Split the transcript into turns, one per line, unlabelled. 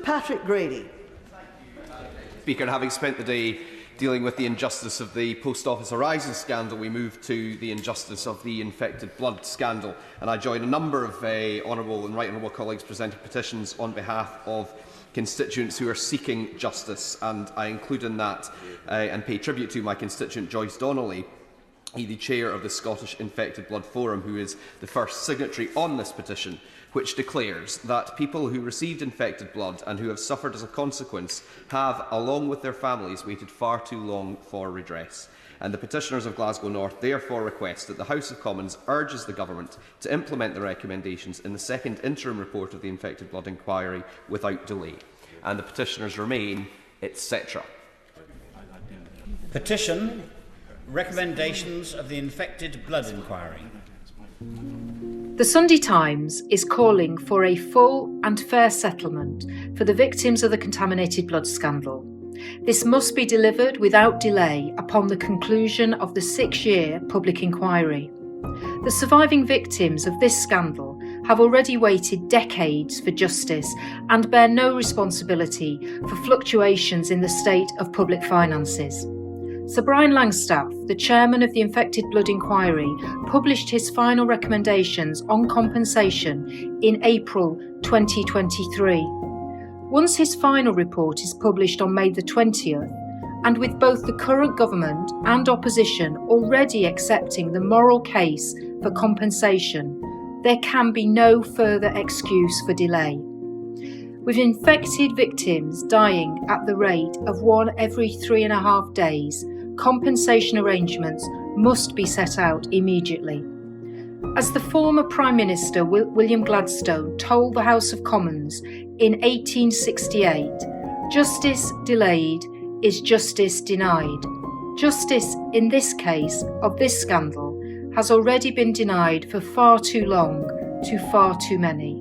Patrick Grady.
Speaker, having spent the day dealing with the injustice of the Post Office Horizon scandal, we move to the injustice of the infected blood scandal. And I join a number of honourable and right honourable colleagues presenting petitions on behalf of constituents who are seeking justice. And I include in that and pay tribute to my constituent Joyce Donnelly, the chair of the Scottish Infected Blood Forum, who is the first signatory on this petition, which declares that people who received infected blood and who have suffered as a consequence have, along with their families, waited far too long for redress. And the petitioners of Glasgow North therefore request that the House of Commons urges the Government to implement the recommendations in the second interim report of the Infected Blood Inquiry without delay. And the petitioners remain, etc.
Petition. Recommendations of the Infected Blood Inquiry.
The Sunday Times is calling for a full and fair settlement for the victims of the contaminated blood scandal. This must be delivered without delay upon the conclusion of the 6-year public inquiry. The surviving victims of this scandal have already waited decades for justice and bear no responsibility for fluctuations in the state of public finances. Sir Brian Langstaff, the chairman of the Infected Blood Inquiry, published his final recommendations on compensation in April 2023. Once his final report is published on May the 20th, and with both the current government and opposition already accepting the moral case for compensation, there can be no further excuse for delay. With infected victims dying at the rate of 1 every 3.5 days, compensation arrangements must be set out immediately. As the former Prime Minister William Gladstone told the House of Commons in 1868, justice delayed is justice denied. Justice in this case of this scandal has already been denied for far too long to far too many.